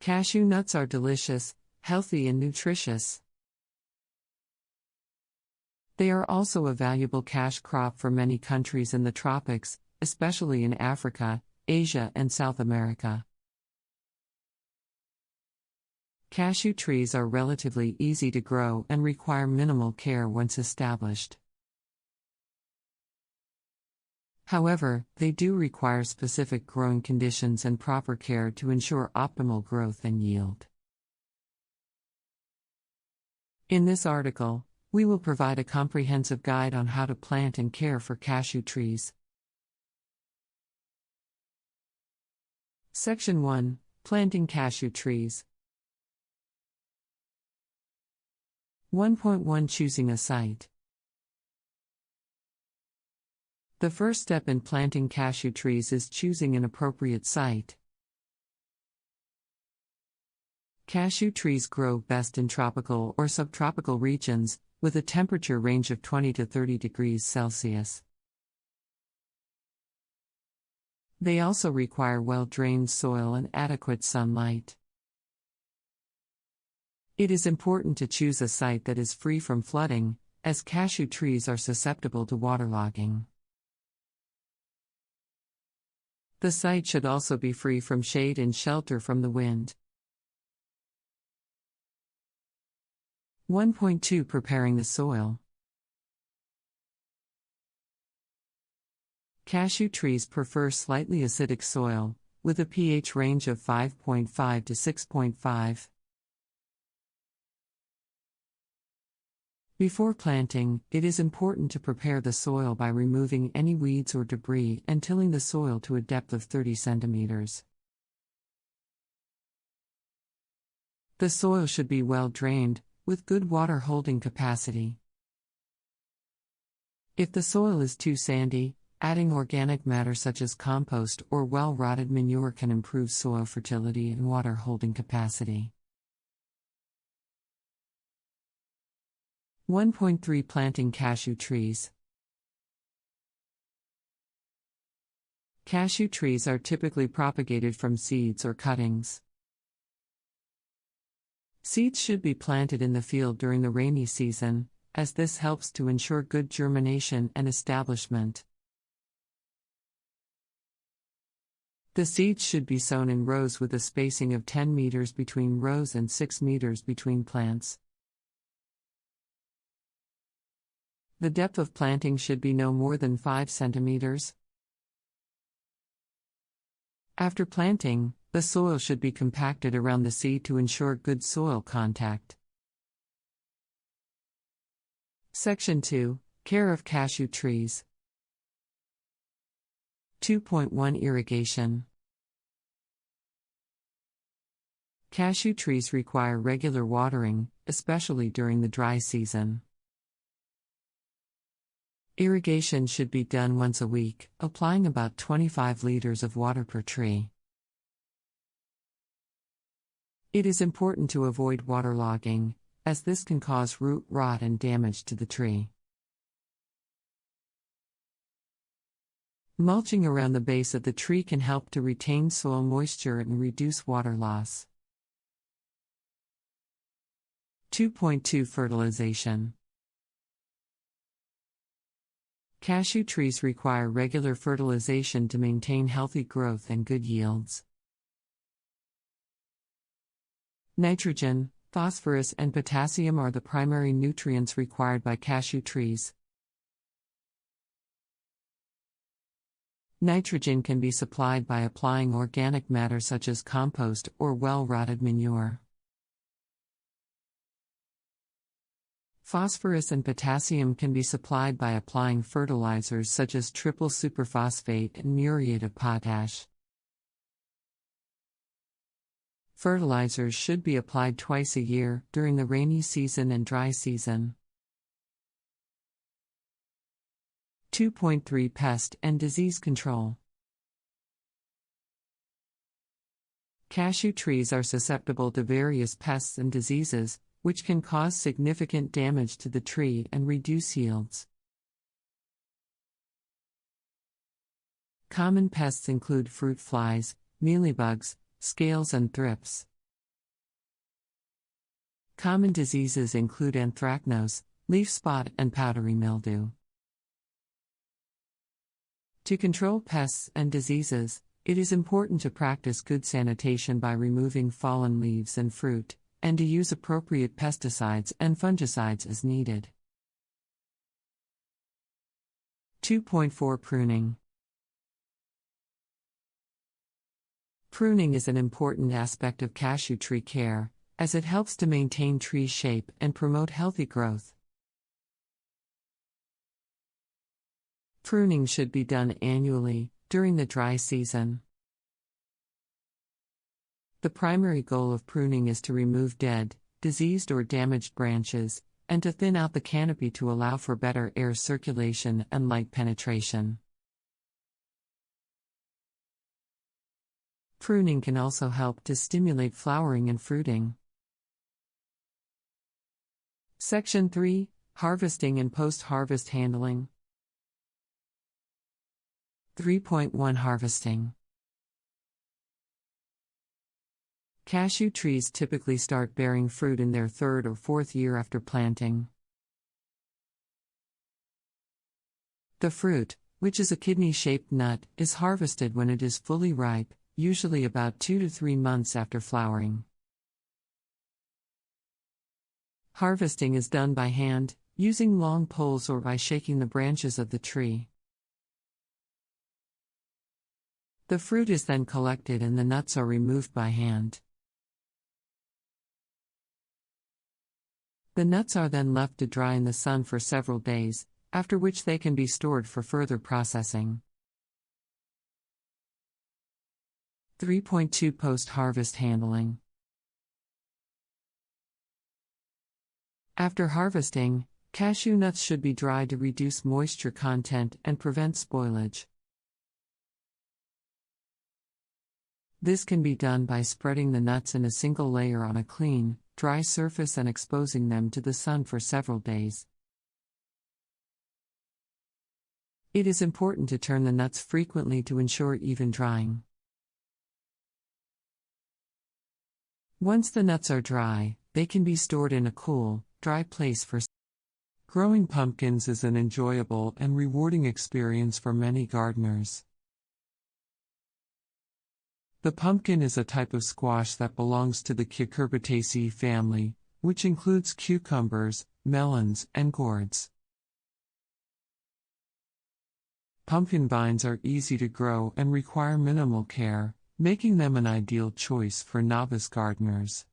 Cashew nuts are delicious, healthy and nutritious. They are also a valuable cash crop for many countries in the tropics, especially in Africa, Asia and South America. Cashew trees are relatively easy to grow and require minimal care once established. However, they do require specific growing conditions and proper care to ensure optimal growth and yield. In this article, we will provide a comprehensive guide on how to plant and care for cashew trees. Section 1: Planting cashew trees. 1.1 Choosing a site. The first step in planting cashew trees is choosing an appropriate site. Cashew trees grow best in tropical or subtropical regions, with a temperature range of 20 to 30 degrees Celsius. They also require well-drained soil and adequate sunlight. It is important to choose a site that is free from flooding, as cashew trees are susceptible to waterlogging. The site should also be free from shade and shelter from the wind. 1.2 Preparing the soil. Cashew trees prefer slightly acidic soil, with a pH range of 5.5 to 6.5. Before planting, it is important to prepare the soil by removing any weeds or debris and tilling the soil to a depth of 30 centimeters. The soil should be well drained, with good water holding capacity. If the soil is too sandy, adding organic matter such as compost or well-rotted manure can improve soil fertility and water holding capacity. 1.3 Planting cashew trees. Cashew trees are typically propagated from seeds or cuttings. Seeds should be planted in the field during the rainy season, as this helps to ensure good germination and establishment. The seeds should be sown in rows with a spacing of 10 meters between rows and 6 meters between plants. The depth of planting should be no more than 5 centimeters. After planting, the soil should be compacted around the seed to ensure good soil contact. Section 2: Care of cashew trees. 2.1 Irrigation. Cashew trees require regular watering, especially during the dry season. Irrigation should be done once a week, applying about 25 liters of water per tree. It is important to avoid waterlogging, as this can cause root rot and damage to the tree. Mulching around the base of the tree can help to retain soil moisture and reduce water loss. 2.2 Fertilization. Cashew trees require regular fertilization to maintain healthy growth and good yields. Nitrogen, phosphorus, and potassium are the primary nutrients required by cashew trees. Nitrogen can be supplied by applying organic matter such as compost or well-rotted manure. Phosphorus and potassium can be supplied by applying fertilizers such as triple superphosphate and muriate of potash. Fertilizers should be applied twice a year, during the rainy season and dry season. 2.3 Pest and Disease Control. Cashew trees are susceptible to various pests and diseases, which can cause significant damage to the tree and reduce yields. Common pests include fruit flies, mealybugs, scales and thrips. Common diseases include anthracnose, leaf spot, and powdery mildew. To control pests and diseases, it is important to practice good sanitation by removing fallen leaves and fruit, and to use appropriate pesticides and fungicides as needed. 2.4 Pruning. Pruning is an important aspect of cashew tree care, as it helps to maintain tree shape and promote healthy growth. Pruning should be done annually, during the dry season. The primary goal of pruning is to remove dead, diseased or damaged branches, and to thin out the canopy to allow for better air circulation and light penetration. Pruning can also help to stimulate flowering and fruiting. Section 3: Harvesting and Post-Harvest Handling. 3.1 Harvesting. Cashew trees typically start bearing fruit in their third or fourth year after planting. The fruit, which is a kidney-shaped nut, is harvested when it is fully ripe, usually about 2 to 3 months after flowering. Harvesting is done by hand, using long poles or by shaking the branches of the tree. The fruit is then collected and the nuts are removed by hand. The nuts are then left to dry in the sun for several days, after which they can be stored for further processing. 3.2 Post-Harvest Handling. After harvesting, cashew nuts should be dried to reduce moisture content and prevent spoilage. This can be done by spreading the nuts in a single layer on a clean, dry surface and exposing them to the sun for several days. It is important to turn the nuts frequently to ensure even drying. Once the nuts are dry, they can be stored in a cool, dry place for. Growing pumpkins is an enjoyable and rewarding experience for many gardeners. The pumpkin is a type of squash that belongs to the Cucurbitaceae family, which includes cucumbers, melons, and gourds. Pumpkin vines are easy to grow and require minimal care, making them an ideal choice for novice gardeners.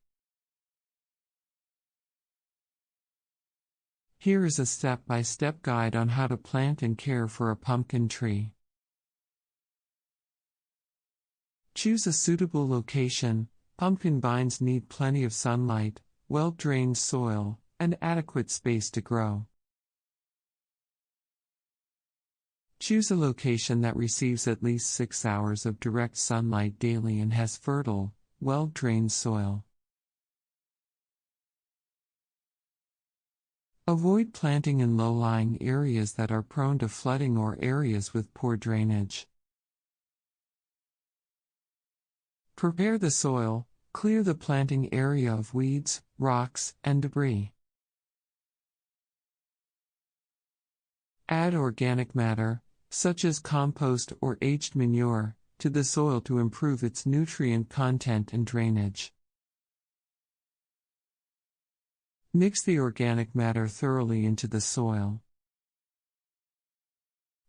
Here is a step-by-step guide on how to plant and care for a pumpkin tree. Choose a suitable location. Pumpkin vines need plenty of sunlight, well-drained soil, and adequate space to grow. Choose a location that receives at least 6 hours of direct sunlight daily and has fertile, well-drained soil. Avoid planting in low-lying areas that are prone to flooding or areas with poor drainage. Prepare the soil, clear the planting area of weeds, rocks, and debris. Add organic matter, such as compost or aged manure, to the soil to improve its nutrient content and drainage. Mix the organic matter thoroughly into the soil.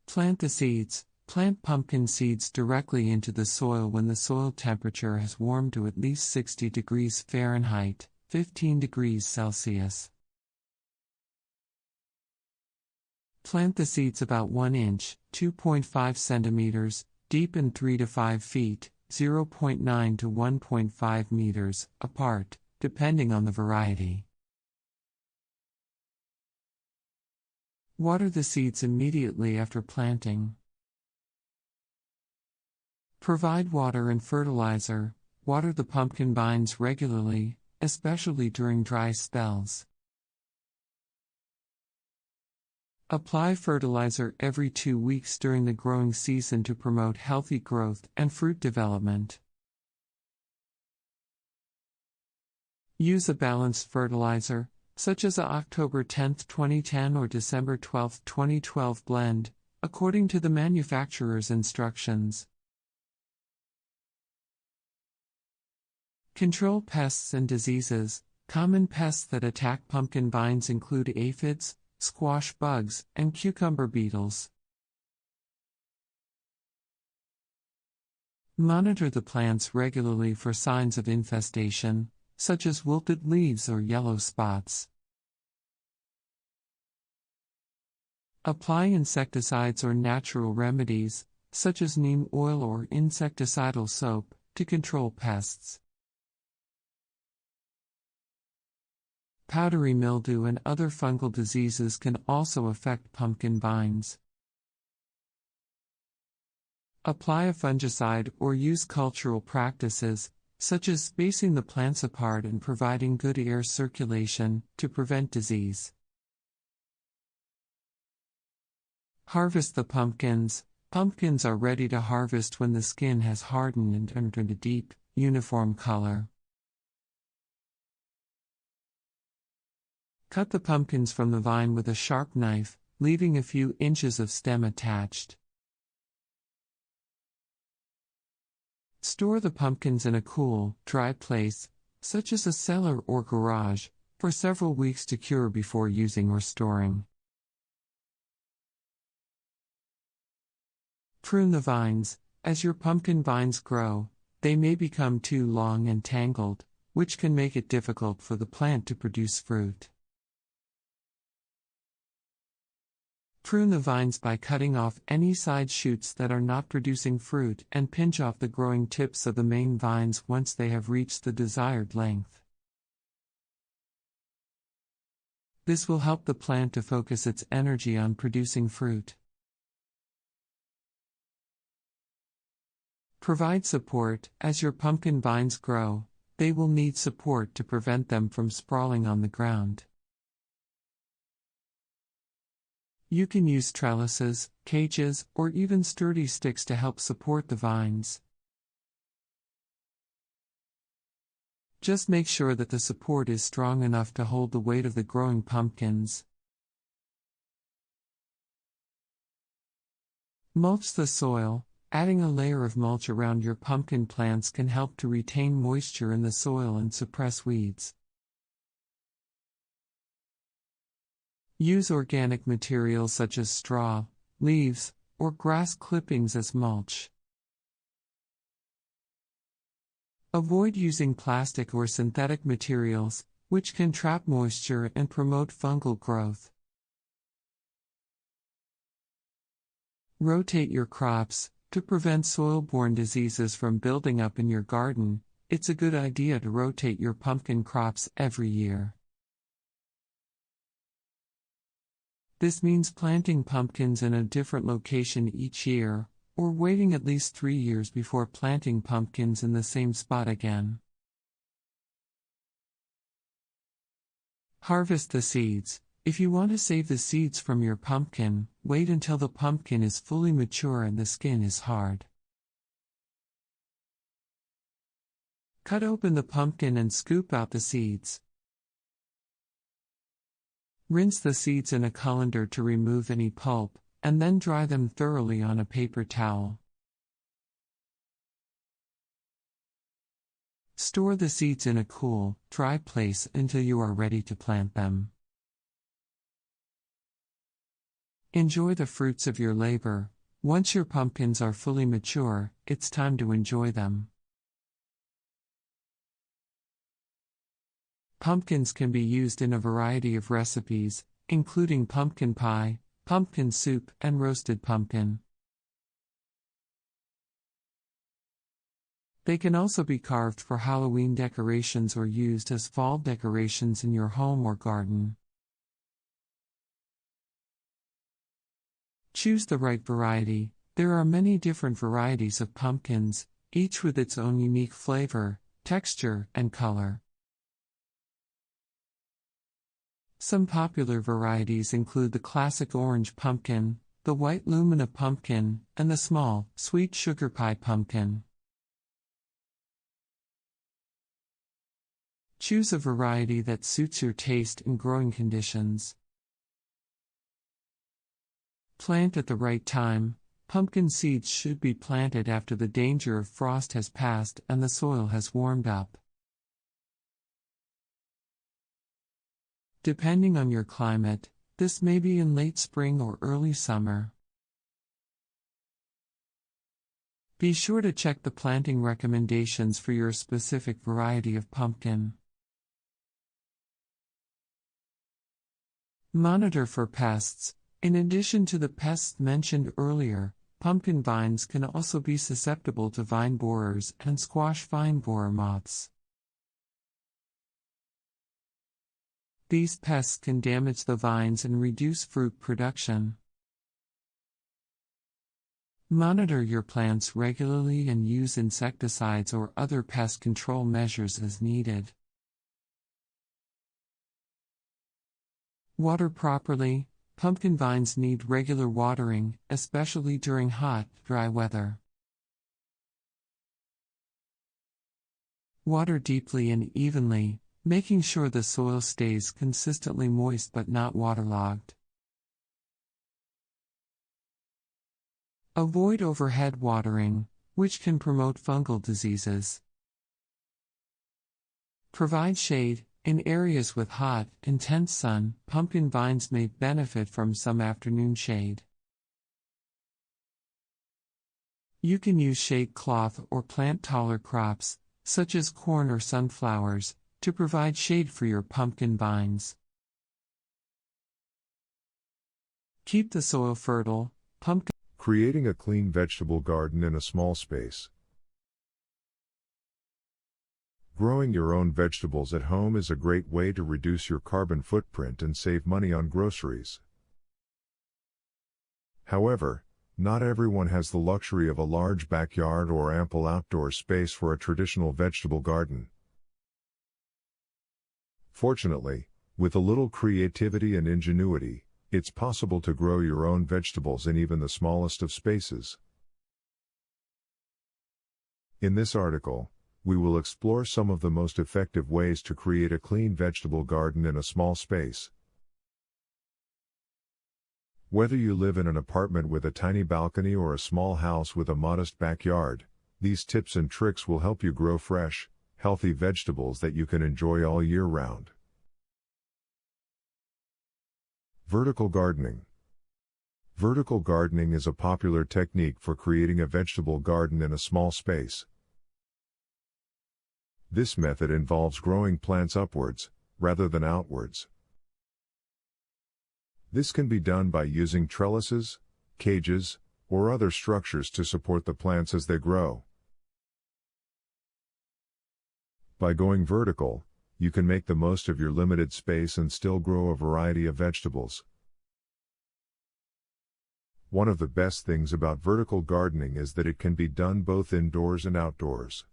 Plant the seeds. Plant pumpkin seeds directly into the soil when the soil temperature has warmed to at least 60 degrees Fahrenheit, 15 degrees Celsius. Plant the seeds about 1 inch, 2.5 centimeters, deep and 3 to 5 feet, 0.9 to 1.5 meters, apart, depending on the variety. Water the seeds immediately after planting. Provide water and fertilizer. Water the pumpkin vines regularly, especially during dry spells. Apply fertilizer every 2 weeks during the growing season to promote healthy growth and fruit development. Use a balanced fertilizer, such as a October 10, 2010 or December 12, 2012 blend, according to the manufacturer's instructions. Control pests and diseases. Common pests that attack pumpkin vines include aphids, squash bugs, and cucumber beetles. Monitor the plants regularly for signs of infestation, such as wilted leaves or yellow spots. Apply insecticides or natural remedies, such as neem oil or insecticidal soap, to control pests. Powdery mildew and other fungal diseases can also affect pumpkin vines. Apply a fungicide or use cultural practices, such as spacing the plants apart and providing good air circulation, to prevent disease. Harvest the pumpkins. Pumpkins are ready to harvest when the skin has hardened and turned a deep, uniform color. Cut the pumpkins from the vine with a sharp knife, leaving a few inches of stem attached. Store the pumpkins in a cool, dry place, such as a cellar or garage, for several weeks to cure before using or storing. Prune the vines. As your pumpkin vines grow, they may become too long and tangled, which can make it difficult for the plant to produce fruit. Prune the vines by cutting off any side shoots that are not producing fruit and pinch off the growing tips of the main vines once they have reached the desired length. This will help the plant to focus its energy on producing fruit. Provide support. As your pumpkin vines grow, they will need support to prevent them from sprawling on the ground. You can use trellises, cages, or even sturdy sticks to help support the vines. Just make sure that the support is strong enough to hold the weight of the growing pumpkins. Mulch the soil. Adding a layer of mulch around your pumpkin plants can help to retain moisture in the soil and suppress weeds. Use organic materials such as straw, leaves, or grass clippings as mulch. Avoid using plastic or synthetic materials, which can trap moisture and promote fungal growth. Rotate your crops. To prevent soil-borne diseases from building up in your garden, it's a good idea to rotate your pumpkin crops every year. This means planting pumpkins in a different location each year, or waiting at least 3 years before planting pumpkins in the same spot again. Harvest the seeds. If you want to save the seeds from your pumpkin, wait until the pumpkin is fully mature and the skin is hard. Cut open the pumpkin and scoop out the seeds. Rinse the seeds in a colander to remove any pulp, and then dry them thoroughly on a paper towel. Store the seeds in a cool, dry place until you are ready to plant them. Enjoy the fruits of your labor. Once your pumpkins are fully mature, it's time to enjoy them. Pumpkins can be used in a variety of recipes, including pumpkin pie, pumpkin soup, and roasted pumpkin. They can also be carved for Halloween decorations or used as fall decorations in your home or garden. Choose the right variety. There are many different varieties of pumpkins, each with its own unique flavor, texture, and color. Some popular varieties include the classic orange pumpkin, the white lumina pumpkin, and the small, sweet sugar pie pumpkin. Choose a variety that suits your taste and growing conditions. Plant at the right time. Pumpkin seeds should be planted after the danger of frost has passed and the soil has warmed up. Depending on your climate, this may be in late spring or early summer. Be sure to check the planting recommendations for your specific variety of pumpkin. Monitor for pests. In addition to the pests mentioned earlier, pumpkin vines can also be susceptible to vine borers and squash vine borer moths. These pests can damage the vines and reduce fruit production. Monitor your plants regularly and use insecticides or other pest control measures as needed. Water properly. Pumpkin vines need regular watering, especially during hot, dry weather. Water deeply and evenly, making sure the soil stays consistently moist but not waterlogged. Avoid overhead watering, which can promote fungal diseases. Provide shade. In areas with hot, intense sun, pumpkin vines may benefit from some afternoon shade. You can use shade cloth or plant taller crops, such as corn or sunflowers, to provide shade for your pumpkin vines. Keep the soil fertile. Creating a clean vegetable garden in a small space. Growing your own vegetables at home is a great way to reduce your carbon footprint and save money on groceries. However, not everyone has the luxury of a large backyard or ample outdoor space for a traditional vegetable garden. Fortunately, with a little creativity and ingenuity, it's possible to grow your own vegetables in even the smallest of spaces. In this article, we will explore some of the most effective ways to create a clean vegetable garden in a small space. Whether you live in an apartment with a tiny balcony or a small house with a modest backyard, these tips and tricks will help you grow fresh, healthy vegetables that you can enjoy all year round. Vertical gardening. Vertical gardening is a popular technique for creating a vegetable garden in a small space. This method involves growing plants upwards, rather than outwards. This can be done by using trellises, cages, or other structures to support the plants as they grow. By going vertical, you can make the most of your limited space and still grow a variety of vegetables. One of the best things about vertical gardening is that it can be done both indoors and outdoors.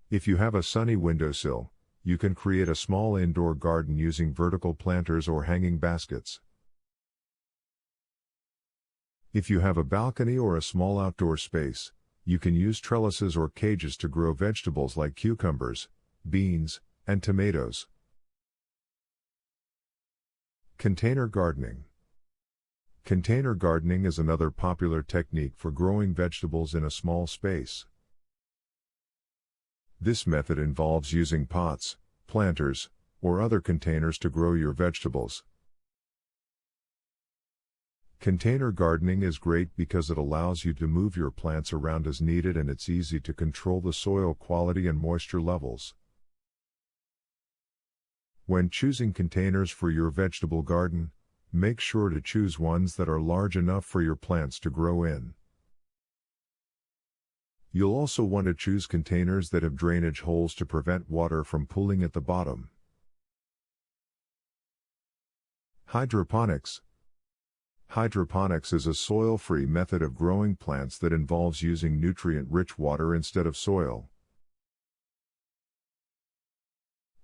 If you have a sunny windowsill, you can create a small indoor garden using vertical planters or hanging baskets. If you have a balcony or a small outdoor space, you can use trellises or cages to grow vegetables like cucumbers, beans, and tomatoes. Container gardening. Container gardening is another popular technique for growing vegetables in a small space. This method involves using pots, planters, or other containers to grow your vegetables. Container gardening is great because it allows you to move your plants around as needed and it's easy to control the soil quality and moisture levels. When choosing containers for your vegetable garden, make sure to choose ones that are large enough for your plants to grow in. You'll also want to choose containers that have drainage holes to prevent water from pooling at the bottom. Hydroponics. Hydroponics is a soil-free method of growing plants that involves using nutrient-rich water instead of soil.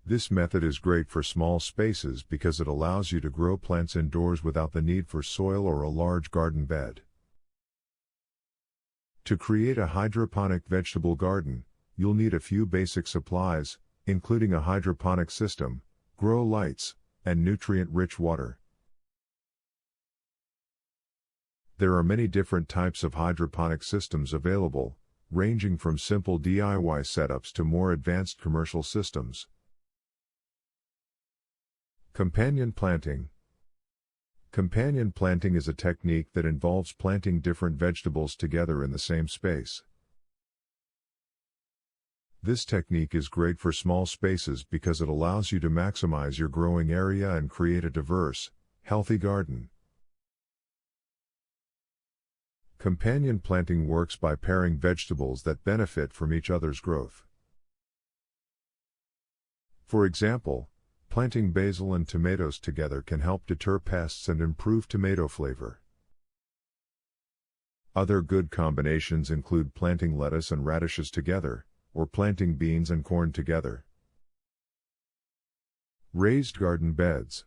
This method is great for small spaces because it allows you to grow plants indoors without the need for soil or a large garden bed. To create a hydroponic vegetable garden, you'll need a few basic supplies, including a hydroponic system, grow lights, and nutrient-rich water. There are many different types of hydroponic systems available, ranging from simple DIY setups to more advanced commercial systems. Companion planting. Companion planting is a technique that involves planting different vegetables together in the same space. This technique is great for small spaces because it allows you to maximize your growing area and create a diverse, healthy garden. Companion planting works by pairing vegetables that benefit from each other's growth. For example, planting basil and tomatoes together can help deter pests and improve tomato flavor. Other good combinations include planting lettuce and radishes together, or planting beans and corn together. Raised garden beds.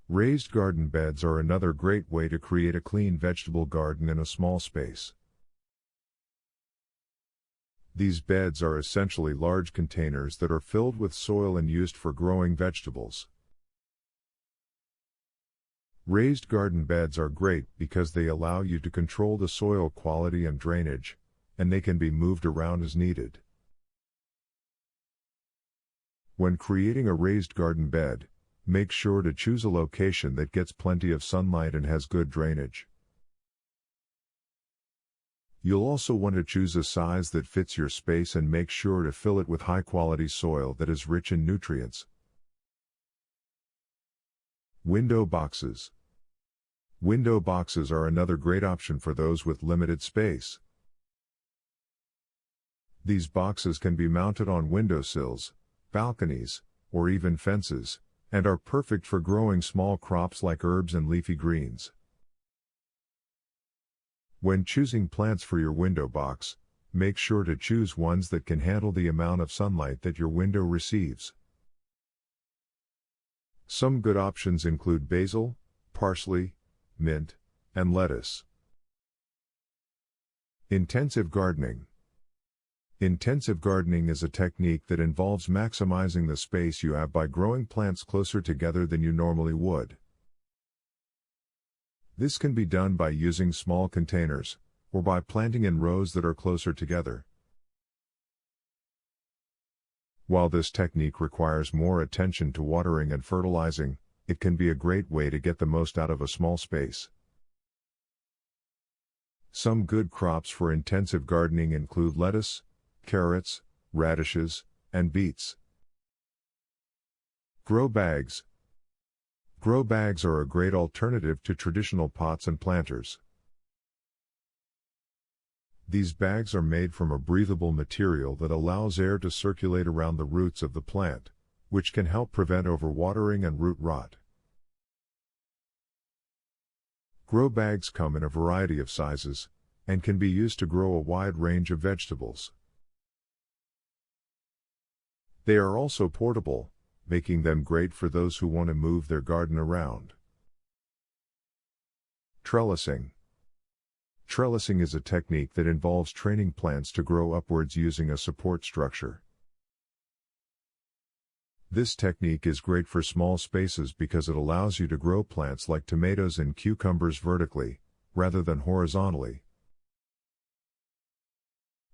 Raised garden beds are another great way to create a clean vegetable garden in a small space. These beds are essentially large containers that are filled with soil and used for growing vegetables. Raised garden beds are great because they allow you to control the soil quality and drainage, and they can be moved around as needed. When creating a raised garden bed, make sure to choose a location that gets plenty of sunlight and has good drainage. You'll also want to choose a size that fits your space and make sure to fill it with high-quality soil that is rich in nutrients. Window boxes. Window boxes are another great option for those with limited space. These boxes can be mounted on windowsills, balconies, or even fences, and are perfect for growing small crops like herbs and leafy greens. When choosing plants for your window box, make sure to choose ones that can handle the amount of sunlight that your window receives. Some good options include basil, parsley, mint, and lettuce. Intensive gardening. Intensive gardening is a technique that involves maximizing the space you have by growing plants closer together than you normally would. This can be done by using small containers, or by planting in rows that are closer together. While this technique requires more attention to watering and fertilizing, it can be a great way to get the most out of a small space. Some good crops for intensive gardening include lettuce, carrots, radishes, and beets. Grow bags. Grow bags are a great alternative to traditional pots and planters. These bags are made from a breathable material that allows air to circulate around the roots of the plant, which can help prevent overwatering and root rot. Grow bags come in a variety of sizes, and can be used to grow a wide range of vegetables. They are also portable, making them great for those who want to move their garden around. Trellising. Trellising is a technique that involves training plants to grow upwards using a support structure. This technique is great for small spaces because it allows you to grow plants like tomatoes and cucumbers vertically, rather than horizontally.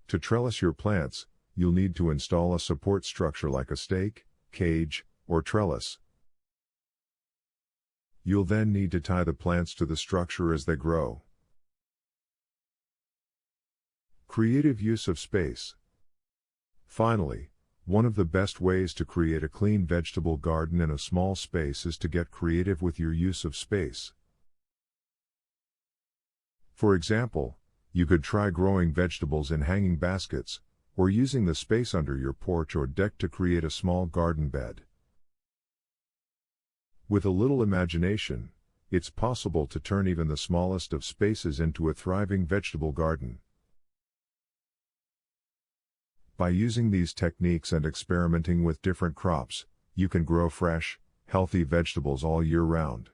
To trellis your plants, you'll need to install a support structure like a stake, cage, or trellis. You'll then need to tie the plants to the structure as they grow. Creative use of space. Finally, one of the best ways to create a clean vegetable garden in a small space is to get creative with your use of space. For example, you could try growing vegetables in hanging baskets, or using the space under your porch or deck to create a small garden bed. With a little imagination, it's possible to turn even the smallest of spaces into a thriving vegetable garden. By using these techniques and experimenting with different crops, you can grow fresh, healthy vegetables all year round.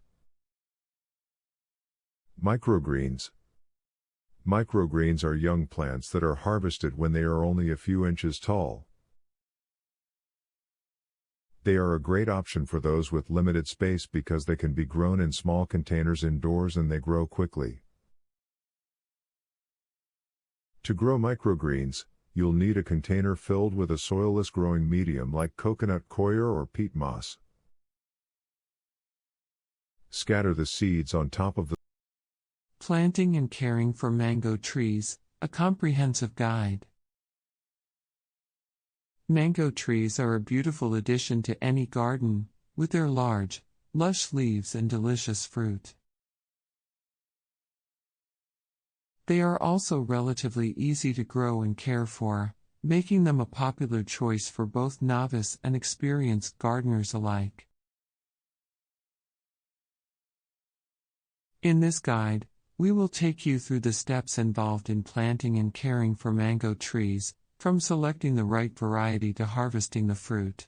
Microgreens. Microgreens are young plants that are harvested when they are only a few inches tall. They are a great option for those with limited space because they can be grown in small containers indoors and they grow quickly. To grow microgreens, you'll need a container filled with a soilless growing medium like coconut coir or peat moss. Scatter the seeds on top of the Planting and caring for mango trees, a comprehensive guide. Mango trees are a beautiful addition to any garden, with their large, lush leaves and delicious fruit. They are also relatively easy to grow and care for, making them a popular choice for both novice and experienced gardeners alike. In this guide, we will take you through the steps involved in planting and caring for mango trees, from selecting the right variety to harvesting the fruit.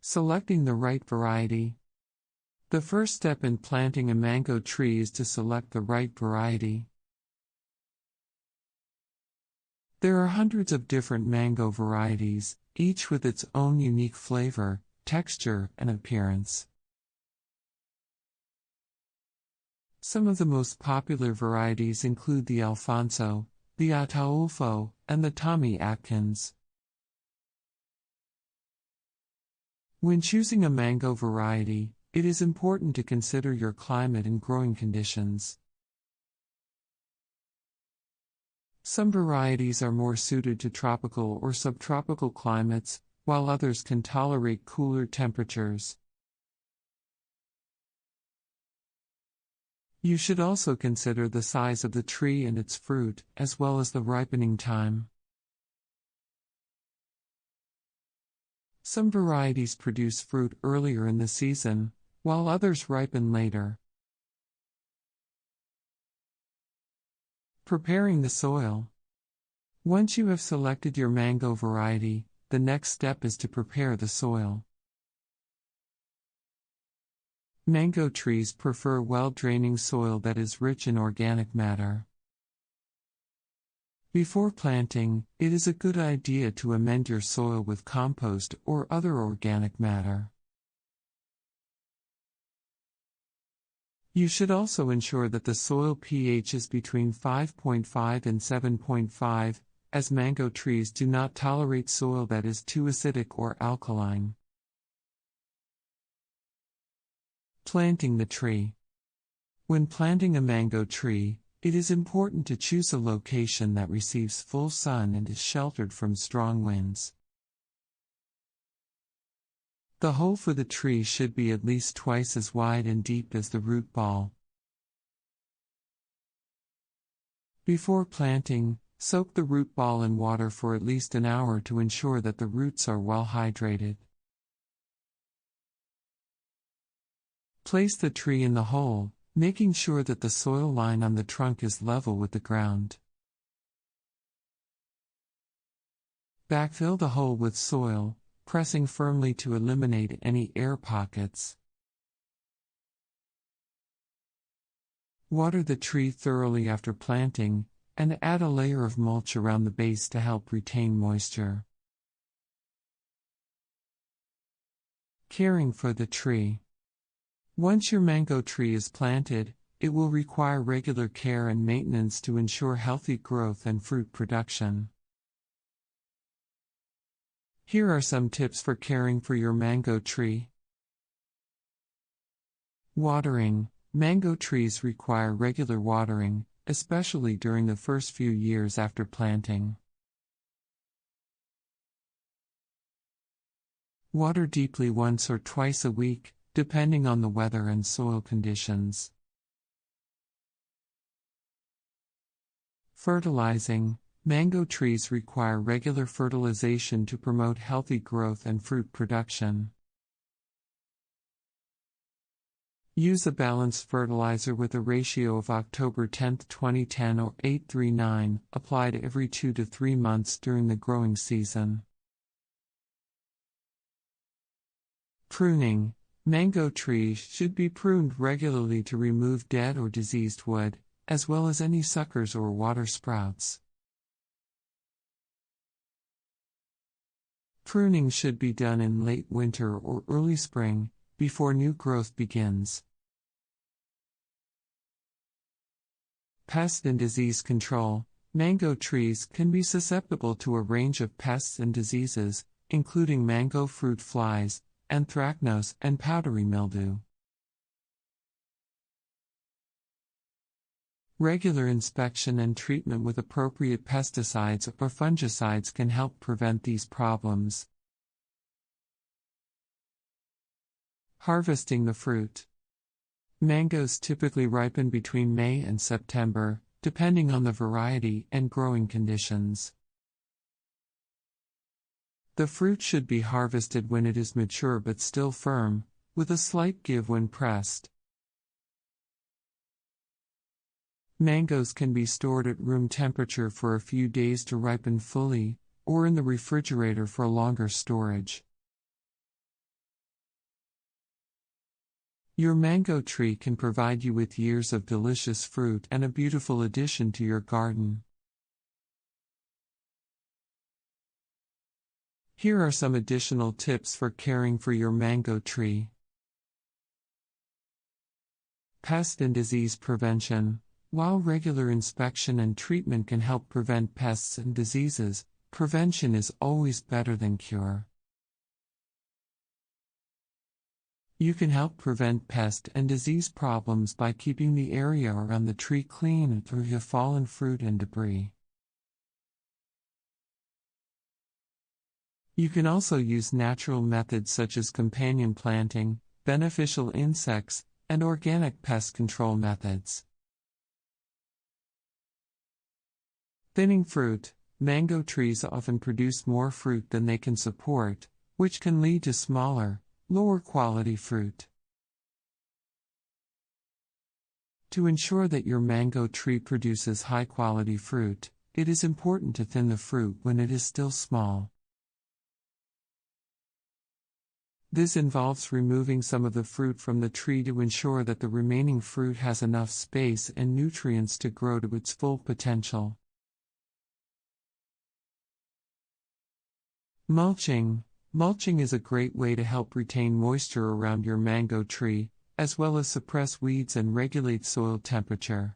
Selecting the right variety. The first step in planting a mango tree is to select the right variety. There are hundreds of different mango varieties, each with its own unique flavor, texture, and appearance. Some of the most popular varieties include the Alfonso, the Ataulfo, and the Tommy Atkins. When choosing a mango variety, it is important to consider your climate and growing conditions. Some varieties are more suited to tropical or subtropical climates, while others can tolerate cooler temperatures. You should also consider the size of the tree and its fruit, as well as the ripening time. Some varieties produce fruit earlier in the season, while others ripen later. Preparing the soil. Once you have selected your mango variety, the next step is to prepare the soil. Mango trees prefer well-draining soil that is rich in organic matter. Before planting, it is a good idea to amend your soil with compost or other organic matter. You should also ensure that the soil pH is between 5.5 and 7.5, as mango trees do not tolerate soil that is too acidic or alkaline. Planting the tree. When planting a mango tree, it is important to choose a location that receives full sun and is sheltered from strong winds. The hole for the tree should be at least twice as wide and deep as the root ball. Before planting, soak the root ball in water for at least an hour to ensure that the roots are well hydrated. Place the tree in the hole, making sure that the soil line on the trunk is level with the ground. Backfill the hole with soil, pressing firmly to eliminate any air pockets. Water the tree thoroughly after planting, and add a layer of mulch around the base to help retain moisture. Caring for the tree. Once your mango tree is planted, it will require regular care and maintenance to ensure healthy growth and fruit production. Here are some tips for caring for your mango tree. Watering. Mango trees require regular watering, especially during the first few years after planting. Water deeply once or twice a week, depending on the weather and soil conditions. Fertilizing. Mango trees require regular fertilization to promote healthy growth and fruit production. Use a balanced fertilizer with a ratio of October 10, 2010 or 839, applied every 2 to 3 months during the growing season. Pruning. Mango trees should be pruned regularly to remove dead or diseased wood, as well as any suckers or water sprouts. Pruning should be done in late winter or early spring, before new growth begins. Pest and disease control. Mango trees can be susceptible to a range of pests and diseases, including mango fruit flies, anthracnose, and powdery mildew. Regular inspection and treatment with appropriate pesticides or fungicides can help prevent these problems. Harvesting the fruit. Mangoes typically ripen between May and September, depending on the variety and growing conditions. The fruit should be harvested when it is mature but still firm, with a slight give when pressed. Mangoes can be stored at room temperature for a few days to ripen fully, or in the refrigerator for longer storage. Your mango tree can provide you with years of delicious fruit and a beautiful addition to your garden. Here are some additional tips for caring for your mango tree. Pest and disease prevention. While regular inspection and treatment can help prevent pests and diseases, prevention is always better than cure. You can help prevent pest and disease problems by keeping the area around the tree clean and free of fallen fruit and debris. You can also use natural methods such as companion planting, beneficial insects, and organic pest control methods. Thinning fruit. Mango trees often produce more fruit than they can support, which can lead to smaller, lower quality fruit. To ensure that your mango tree produces high quality fruit, it is important to thin the fruit when it is still small. This involves removing some of the fruit from the tree to ensure that the remaining fruit has enough space and nutrients to grow to its full potential. Mulching. Mulching is a great way to help retain moisture around your mango tree, as well as suppress weeds and regulate soil temperature.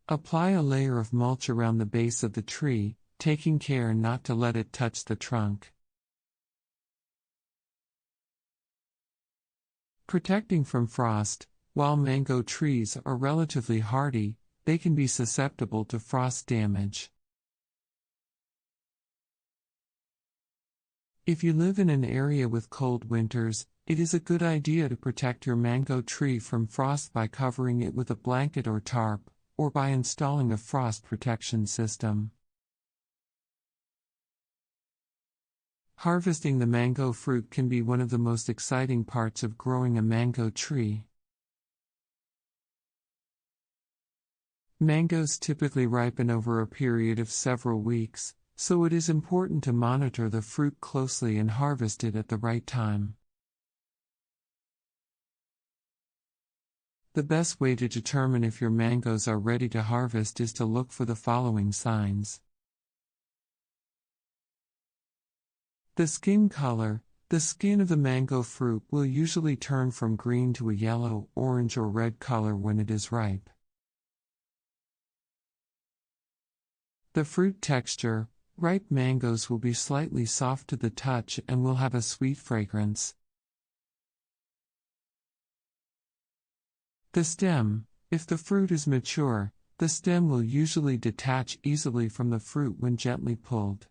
Apply a layer of mulch around the base of the tree, taking care not to let it touch the trunk. Protecting from frost. While mango trees are relatively hardy, they can be susceptible to frost damage. If you live in an area with cold winters, it is a good idea to protect your mango tree from frost by covering it with a blanket or tarp, or by installing a frost protection system. Harvesting the mango fruit can be one of the most exciting parts of growing a mango tree. Mangoes typically ripen over a period of several weeks, so it is important to monitor the fruit closely and harvest it at the right time. The best way to determine if your mangoes are ready to harvest is to look for the following signs. The skin color. The skin of the mango fruit will usually turn from green to a yellow, orange, or red color when it is ripe. The fruit texture. Ripe mangoes will be slightly soft to the touch and will have a sweet fragrance. The stem. If the fruit is mature, the stem will usually detach easily from the fruit when gently pulled.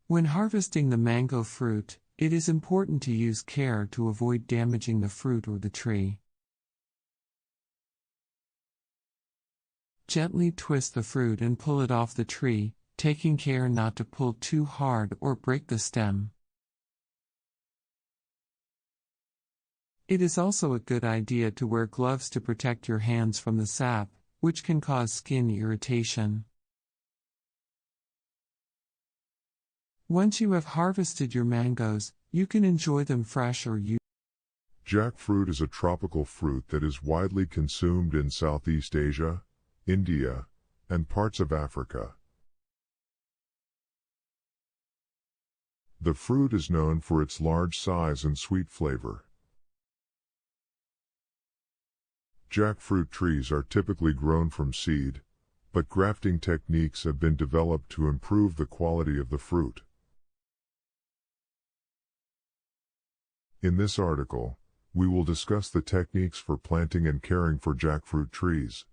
When harvesting the mango fruit, it is important to use care to avoid damaging the fruit or the tree. Gently twist the fruit and pull it off the tree, taking care not to pull too hard or break the stem. It is also a good idea to wear gloves to protect your hands from the sap, which can cause skin irritation. Once you have harvested your mangoes, you can enjoy them fresh or use. Jackfruit is a tropical fruit that is widely consumed in Southeast Asia, India, and parts of Africa. The fruit is known for its large size and sweet flavor. Jackfruit trees are typically grown from seed, but grafting techniques have been developed to improve the quality of the fruit. In this article, we will discuss the techniques for planting and caring for jackfruit trees.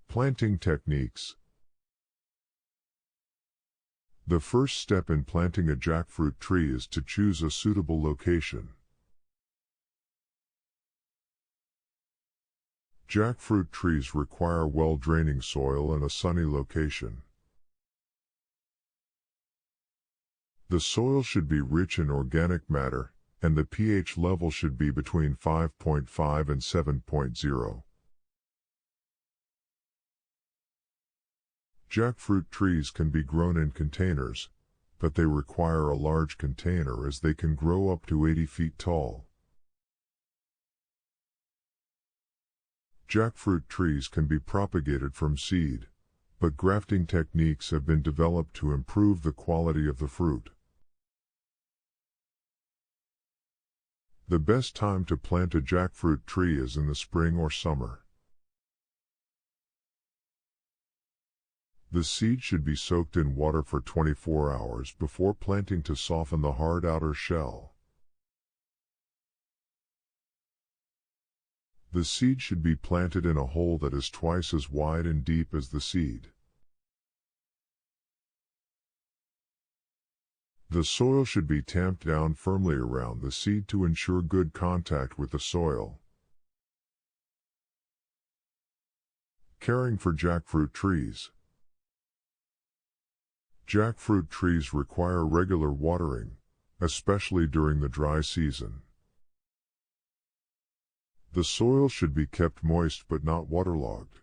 Planting techniques. The first step in planting a jackfruit tree is to choose a suitable location. Jackfruit trees require well-draining soil and a sunny location. The soil should be rich in organic matter, and the pH level should be between 5.5 and 7.0. Jackfruit trees can be grown in containers, but they require a large container as they can grow up to 80 feet tall. Jackfruit trees can be propagated from seed, but grafting techniques have been developed to improve the quality of the fruit. The best time to plant a jackfruit tree is in the spring or summer. The seed should be soaked in water for 24 hours before planting to soften the hard outer shell. The seed should be planted in a hole that is twice as wide and deep as the seed. The soil should be tamped down firmly around the seed to ensure good contact with the soil. Caring for jackfruit trees. Jackfruit trees require regular watering, especially during the dry season. The soil should be kept moist but not waterlogged.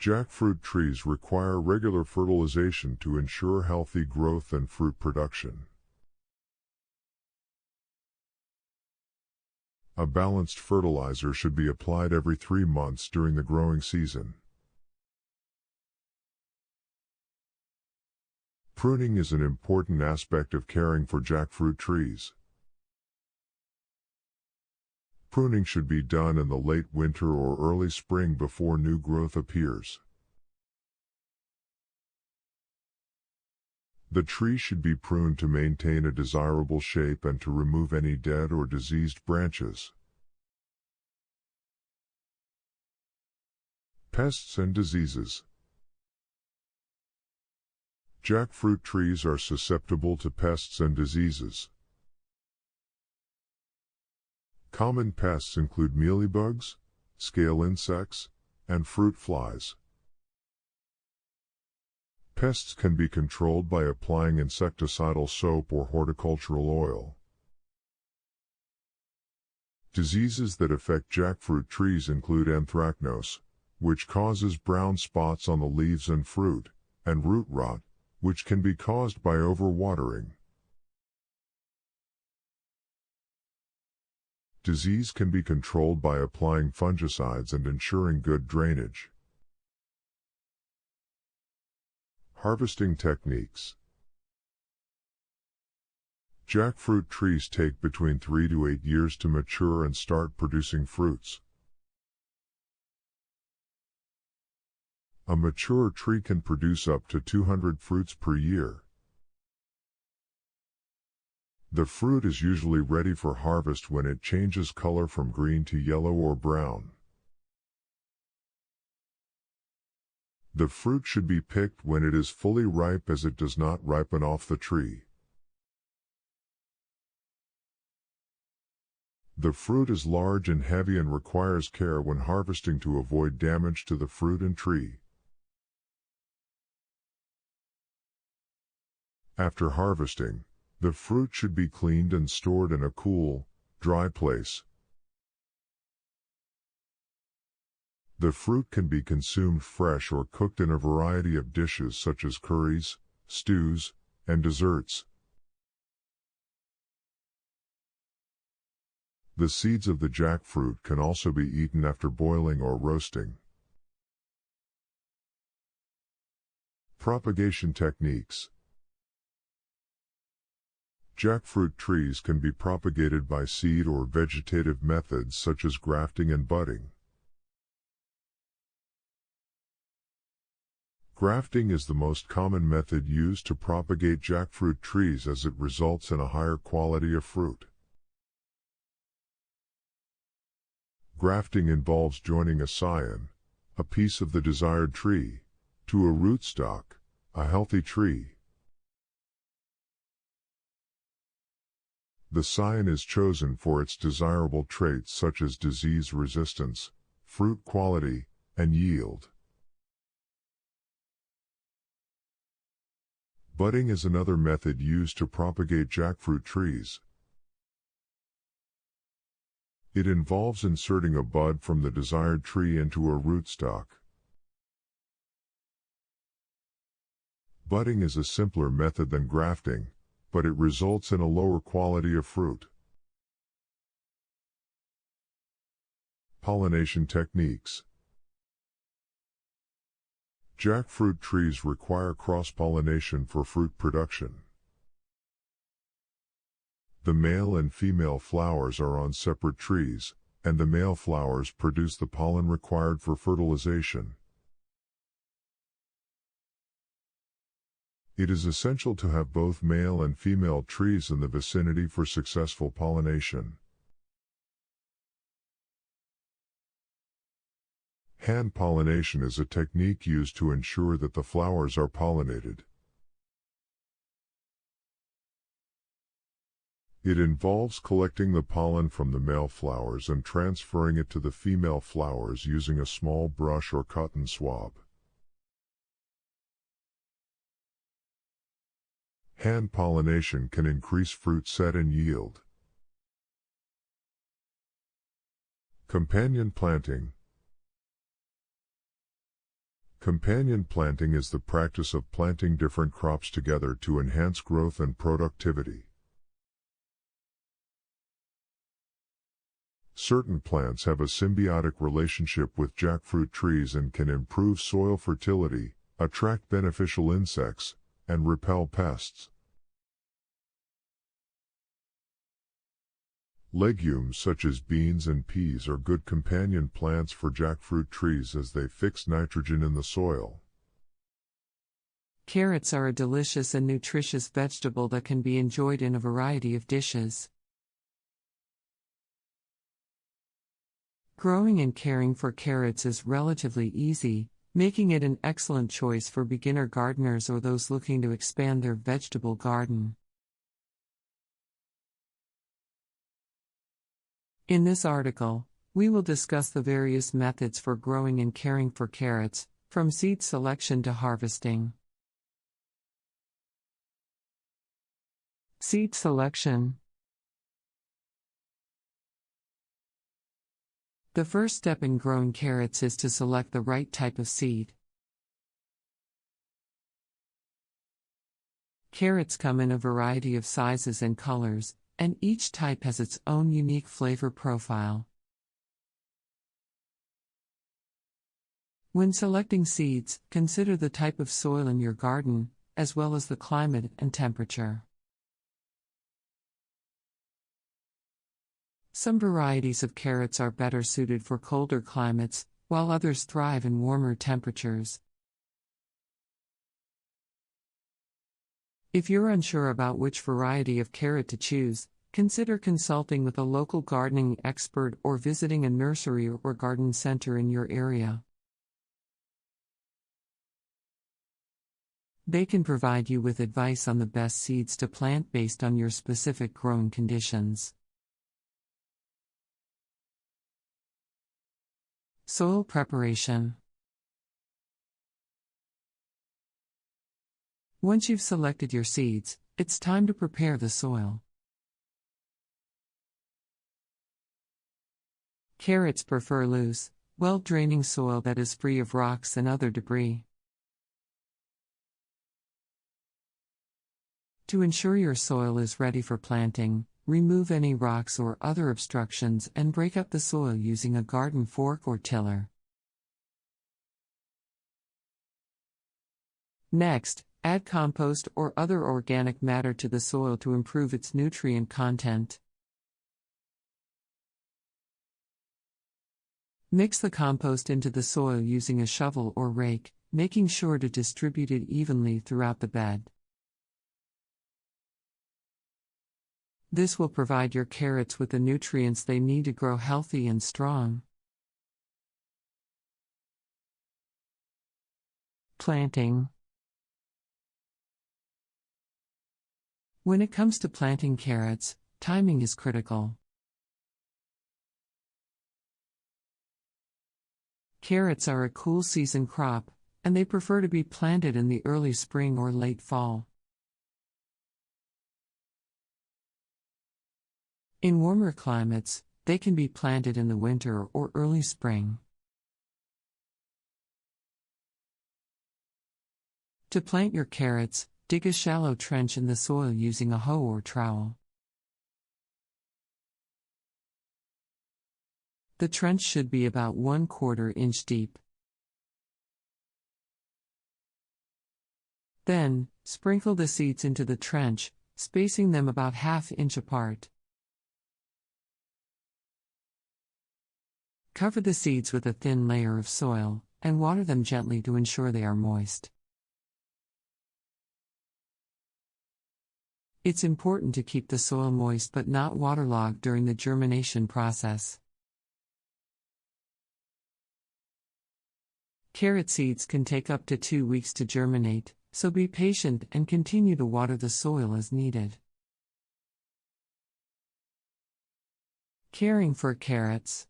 Jackfruit trees require regular fertilization to ensure healthy growth and fruit production. A balanced fertilizer should be applied every 3 months during the growing season. Pruning is an important aspect of caring for jackfruit trees. Pruning should be done in the late winter or early spring before new growth appears. The tree should be pruned to maintain a desirable shape and to remove any dead or diseased branches. Pests and diseases. Jackfruit trees are susceptible to pests and diseases. Common pests include mealybugs, scale insects, and fruit flies. Pests can be controlled by applying insecticidal soap or horticultural oil. Diseases that affect jackfruit trees include anthracnose, which causes brown spots on the leaves and fruit, and root rot, which can be caused by overwatering. Disease can be controlled by applying fungicides and ensuring good drainage. Harvesting techniques. Jackfruit trees take between 3 to 8 years to mature and start producing fruits. A mature tree can produce up to 200 fruits per year. The fruit is usually ready for harvest when it changes color from green to yellow or brown. The fruit should be picked when it is fully ripe as it does not ripen off the tree. The fruit is large and heavy and requires care when harvesting to avoid damage to the fruit and tree. After harvesting, the fruit should be cleaned and stored in a cool, dry place. The fruit can be consumed fresh or cooked in a variety of dishes such as curries, stews, and desserts. The seeds of the jackfruit can also be eaten after boiling or roasting. Propagation techniques. Jackfruit trees can be propagated by seed or vegetative methods such as grafting and budding. Grafting is the most common method used to propagate jackfruit trees as it results in a higher quality of fruit. Grafting involves joining a scion, a piece of the desired tree, to a rootstock, a healthy tree. The scion is chosen for its desirable traits such as disease resistance, fruit quality, and yield. Budding is another method used to propagate jackfruit trees. It involves inserting a bud from the desired tree into a rootstock. Budding is a simpler method than grafting, but it results in a lower quality of fruit. Pollination techniques. Jackfruit trees require cross-pollination for fruit production. The male and female flowers are on separate trees, and the male flowers produce the pollen required for fertilization. It is essential to have both male and female trees in the vicinity for successful pollination. Hand pollination is a technique used to ensure that the flowers are pollinated. It involves collecting the pollen from the male flowers and transferring it to the female flowers using a small brush or cotton swab. Hand pollination can increase fruit set and yield. Companion planting. Companion planting is the practice of planting different crops together to enhance growth and productivity. Certain plants have a symbiotic relationship with jackfruit trees and can improve soil fertility, attract beneficial insects, and repel pests. Legumes such as beans and peas are good companion plants for jackfruit trees as they fix nitrogen in the soil. Carrots are a delicious and nutritious vegetable that can be enjoyed in a variety of dishes. Growing and caring for carrots is relatively easy, making it an excellent choice for beginner gardeners or those looking to expand their vegetable garden. In this article, we will discuss the various methods for growing and caring for carrots, from seed selection to harvesting. Seed selection. The first step in growing carrots is to select the right type of seed. Carrots come in a variety of sizes and colors, and each type has its own unique flavor profile. When selecting seeds, consider the type of soil in your garden, as well as the climate and temperature. Some varieties of carrots are better suited for colder climates, while others thrive in warmer temperatures. If you're unsure about which variety of carrot to choose, consider consulting with a local gardening expert or visiting a nursery or garden center in your area. They can provide you with advice on the best seeds to plant based on your specific growing conditions. Soil preparation. Once you've selected your seeds, it's time to prepare the soil. Carrots prefer loose, well-draining soil that is free of rocks and other debris. To ensure your soil is ready for planting, remove any rocks or other obstructions and break up the soil using a garden fork or tiller. Next, add compost or other organic matter to the soil to improve its nutrient content. Mix the compost into the soil using a shovel or rake, making sure to distribute it evenly throughout the bed. This will provide your carrots with the nutrients they need to grow healthy and strong. Planting. When it comes to planting carrots, timing is critical. Carrots are a cool season crop, and they prefer to be planted in the early spring or late fall. In warmer climates, they can be planted in the winter or early spring. To plant your carrots, dig a shallow trench in the soil using a hoe or trowel. The trench should be about 1/4 inch deep. Then, sprinkle the seeds into the trench, spacing them about 1/2 inch apart. Cover the seeds with a thin layer of soil, and water them gently to ensure they are moist. It's important to keep the soil moist but not waterlogged during the germination process. Carrot seeds can take up to 2 weeks to germinate, so be patient and continue to water the soil as needed. Caring for carrots.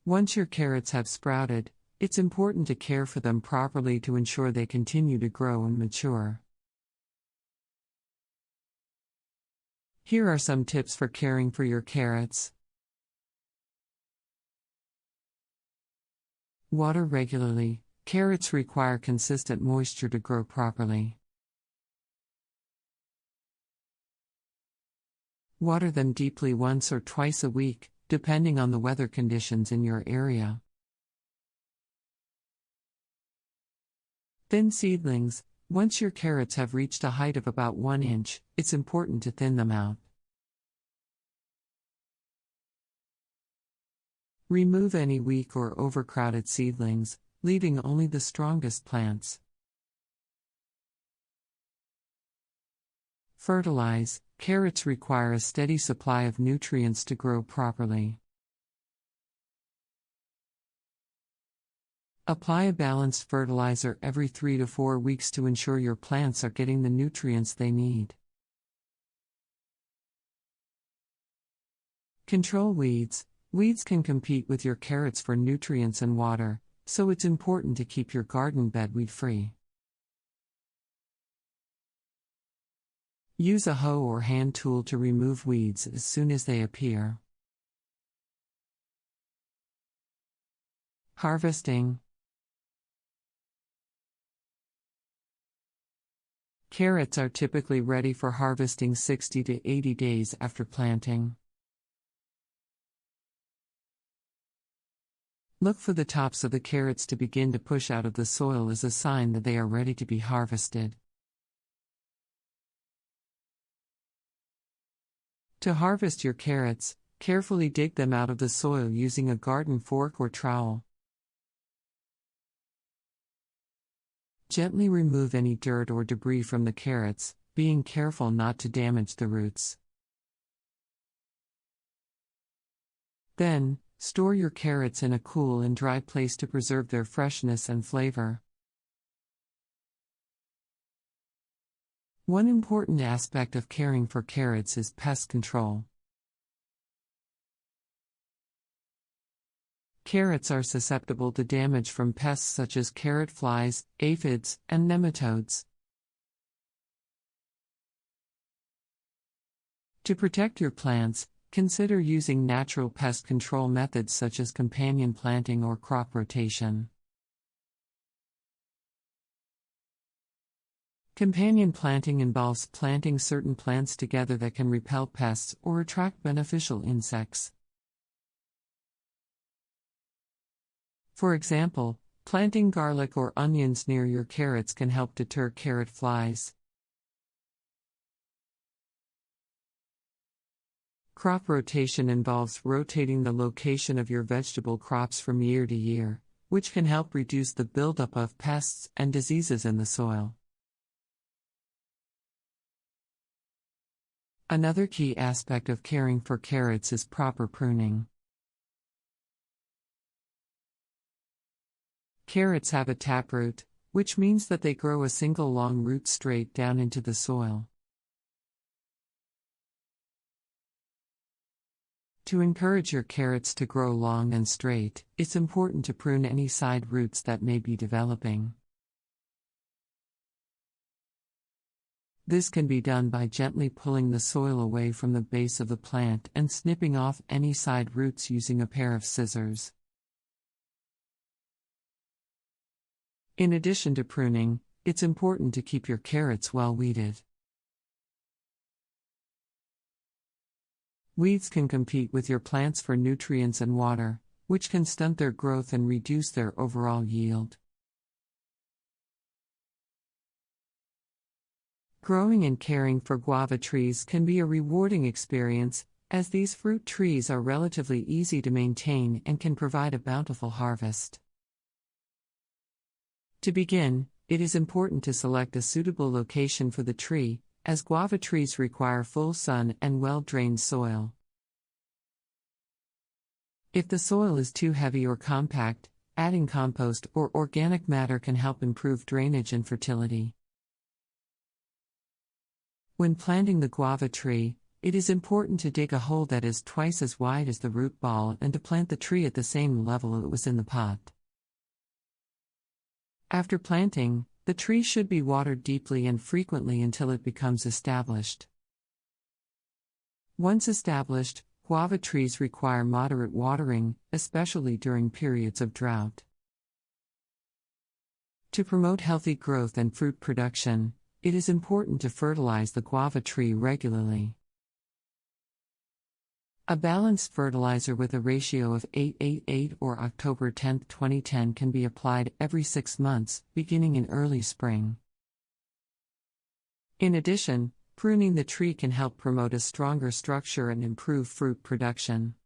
Once your carrots have sprouted, it's important to care for them properly to ensure they continue to grow and mature. Here are some tips for caring for your carrots. Water regularly. Carrots require consistent moisture to grow properly. Water them deeply once or twice a week, depending on the weather conditions in your area. Thin seedlings. Once your carrots have reached a height of about 1 inch, it's important to thin them out. Remove any weak or overcrowded seedlings, leaving only the strongest plants. Fertilize. Carrots require a steady supply of nutrients to grow properly. Apply a balanced fertilizer every 3 to 4 weeks to ensure your plants are getting the nutrients they need. Control weeds. Weeds can compete with your carrots for nutrients and water, so it's important to keep your garden bed weed-free. Use a hoe or hand tool to remove weeds as soon as they appear. Harvesting. Carrots are typically ready for harvesting 60 to 80 days after planting. Look for the tops of the carrots to begin to push out of the soil as a sign that they are ready to be harvested. To harvest your carrots, carefully dig them out of the soil using a garden fork or trowel. Gently remove any dirt or debris from the carrots, being careful not to damage the roots. Then, store your carrots in a cool and dry place to preserve their freshness and flavor. One important aspect of caring for carrots is pest control. Carrots are susceptible to damage from pests such as carrot flies, aphids, and nematodes. To protect your plants, consider using natural pest control methods such as companion planting or crop rotation. Companion planting involves planting certain plants together that can repel pests or attract beneficial insects. For example, planting garlic or onions near your carrots can help deter carrot flies. Crop rotation involves rotating the location of your vegetable crops from year to year, which can help reduce the buildup of pests and diseases in the soil. Another key aspect of caring for carrots is proper pruning. Carrots have a taproot, which means that they grow a single long root straight down into the soil. To encourage your carrots to grow long and straight, it's important to prune any side roots that may be developing. This can be done by gently pulling the soil away from the base of the plant and snipping off any side roots using a pair of scissors. In addition to pruning, it's important to keep your carrots well weeded. Weeds can compete with your plants for nutrients and water, which can stunt their growth and reduce their overall yield. Growing and caring for guava trees can be a rewarding experience, as these fruit trees are relatively easy to maintain and can provide a bountiful harvest. To begin, it is important to select a suitable location for the tree, as guava trees require full sun and well-drained soil. If the soil is too heavy or compact, adding compost or organic matter can help improve drainage and fertility. When planting the guava tree, it is important to dig a hole that is twice as wide as the root ball and to plant the tree at the same level it was in the pot. After planting, the tree should be watered deeply and frequently until it becomes established. Once established, guava trees require moderate watering, especially during periods of drought. To promote healthy growth and fruit production, it is important to fertilize the guava tree regularly. A balanced fertilizer with a ratio of 8:8:8 or October 10, 2010 can be applied every 6 months, beginning in early spring. In addition, pruning the tree can help promote a stronger structure and improve fruit production.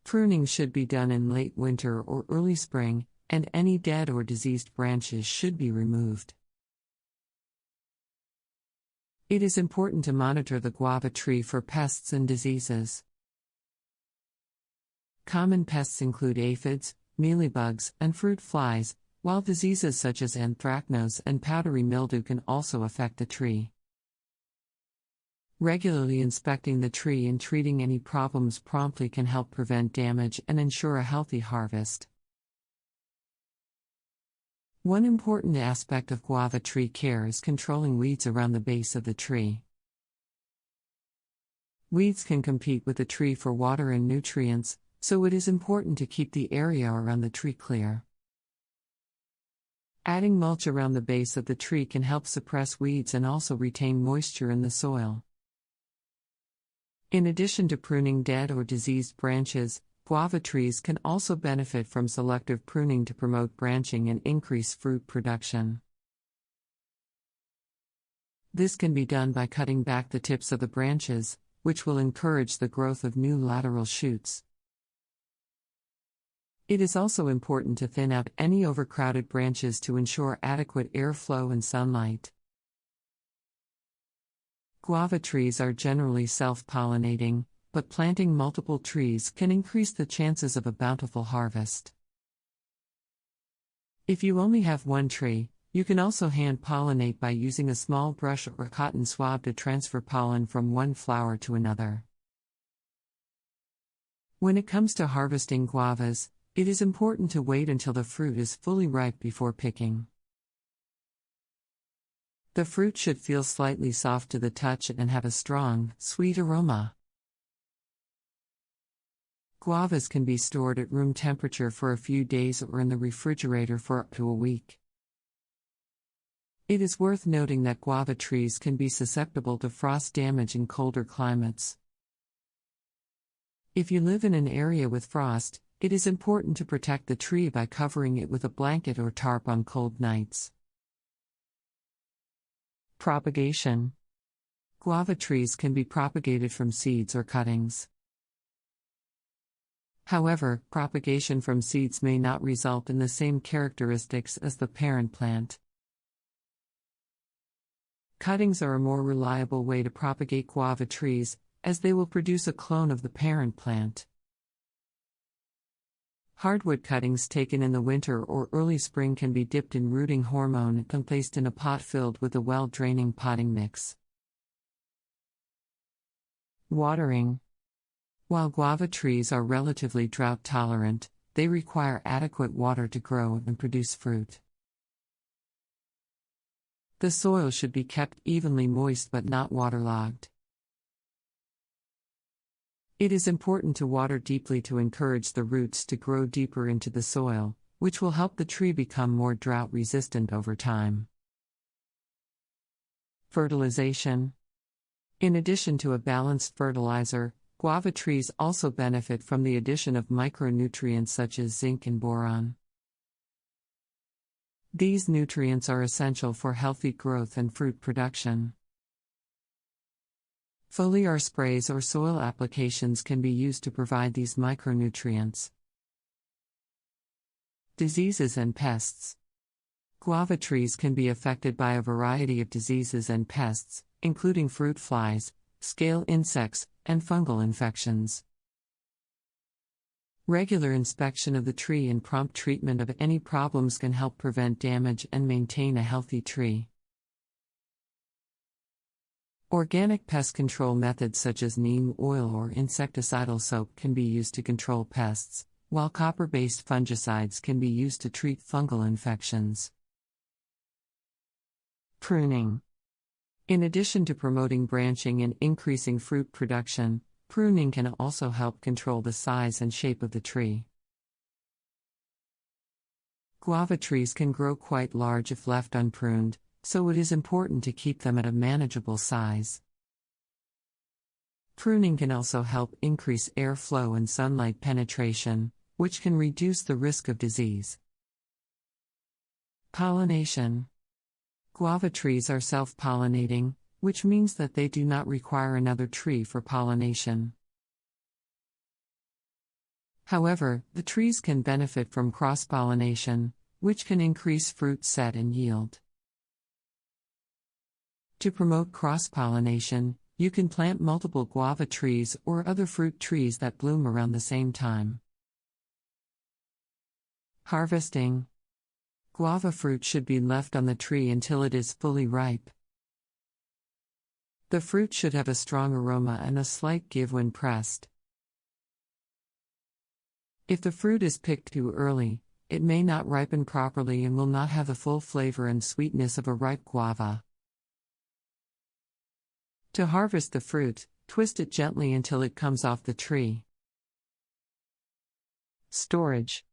Pruning should be done in late winter or early spring, and any dead or diseased branches should be removed. It is important to monitor the guava tree for pests and diseases. Common pests include aphids, mealybugs, and fruit flies, while diseases such as anthracnose and powdery mildew can also affect the tree. Regularly inspecting the tree and treating any problems promptly can help prevent damage and ensure a healthy harvest. One important aspect of guava tree care is controlling weeds around the base of the tree. Weeds can compete with the tree for water and nutrients, so it is important to keep the area around the tree clear. Adding mulch around the base of the tree can help suppress weeds and also retain moisture in the soil. In addition to pruning dead or diseased branches, guava trees can also benefit from selective pruning to promote branching and increase fruit production. This can be done by cutting back the tips of the branches, which will encourage the growth of new lateral shoots. It is also important to thin out any overcrowded branches to ensure adequate airflow and sunlight. Guava trees are generally self-pollinating, but planting multiple trees can increase the chances of a bountiful harvest. If you only have one tree, you can also hand-pollinate by using a small brush or a cotton swab to transfer pollen from one flower to another. When it comes to harvesting guavas, it is important to wait until the fruit is fully ripe before picking. The fruit should feel slightly soft to the touch and have a strong, sweet aroma. Guavas can be stored at room temperature for a few days or in the refrigerator for up to a week. It is worth noting that guava trees can be susceptible to frost damage in colder climates. If you live in an area with frost, it is important to protect the tree by covering it with a blanket or tarp on cold nights. Propagation. Guava trees can be propagated from seeds or cuttings. However, propagation from seeds may not result in the same characteristics as the parent plant. Cuttings are a more reliable way to propagate guava trees, as they will produce a clone of the parent plant. Hardwood cuttings taken in the winter or early spring can be dipped in rooting hormone and placed in a pot filled with a well-draining potting mix. Watering. While guava trees are relatively drought-tolerant, they require adequate water to grow and produce fruit. The soil should be kept evenly moist but not waterlogged. It is important to water deeply to encourage the roots to grow deeper into the soil, which will help the tree become more drought-resistant over time. Fertilization. In addition to a balanced fertilizer, guava trees also benefit from the addition of micronutrients such as zinc and boron. These nutrients are essential for healthy growth and fruit production. Foliar sprays or soil applications can be used to provide these micronutrients. Diseases and pests. Guava trees can be affected by a variety of diseases and pests, including fruit flies, scale insects, and fungal infections. Regular inspection of the tree and prompt treatment of any problems can help prevent damage and maintain a healthy tree. Organic pest control methods such as neem oil or insecticidal soap can be used to control pests, while copper-based fungicides can be used to treat fungal infections. Pruning. In addition to promoting branching and increasing fruit production, pruning can also help control the size and shape of the tree. Guava trees can grow quite large if left unpruned, so it is important to keep them at a manageable size. Pruning can also help increase airflow and sunlight penetration, which can reduce the risk of disease. Pollination. Guava trees are self-pollinating, which means that they do not require another tree for pollination. However, the trees can benefit from cross-pollination, which can increase fruit set and yield. To promote cross-pollination, you can plant multiple guava trees or other fruit trees that bloom around the same time. Harvesting. Guava fruit should be left on the tree until it is fully ripe. The fruit should have a strong aroma and a slight give when pressed. If the fruit is picked too early, it may not ripen properly and will not have the full flavor and sweetness of a ripe guava. To harvest the fruit, twist it gently until it comes off the tree. Storage.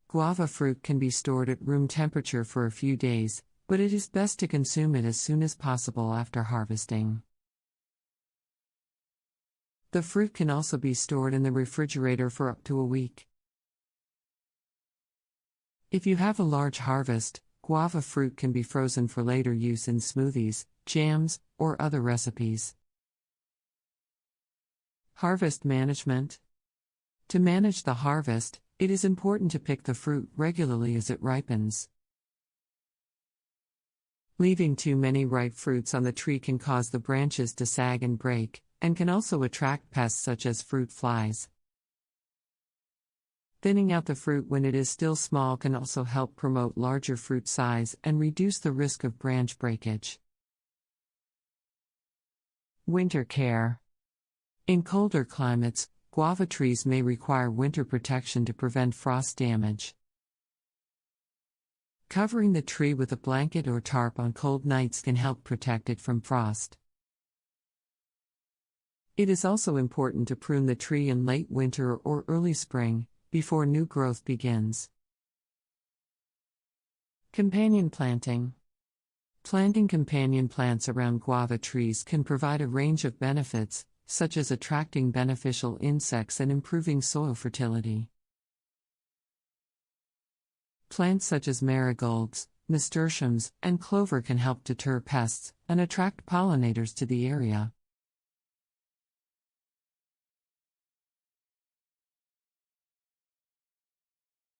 Guava fruit can be stored at room temperature for a few days, but it is best to consume it as soon as possible after harvesting. The fruit can also be stored in the refrigerator for up to a week. If you have a large harvest, guava fruit can be frozen for later use in smoothies, jams, or other recipes. Harvest management. To manage the harvest, it is important to pick the fruit regularly as it ripens. Leaving too many ripe fruits on the tree can cause the branches to sag and break, and can also attract pests such as fruit flies. Thinning out the fruit when it is still small can also help promote larger fruit size and reduce the risk of branch breakage. Winter care. In colder climates, guava trees may require winter protection to prevent frost damage. Covering the tree with a blanket or tarp on cold nights can help protect it from frost. It is also important to prune the tree in late winter or early spring, before new growth begins. Companion planting. Planting companion plants around guava trees can provide a range of benefits, such as attracting beneficial insects and improving soil fertility. Plants such as marigolds, nasturtiums, and clover can help deter pests and attract pollinators to the area.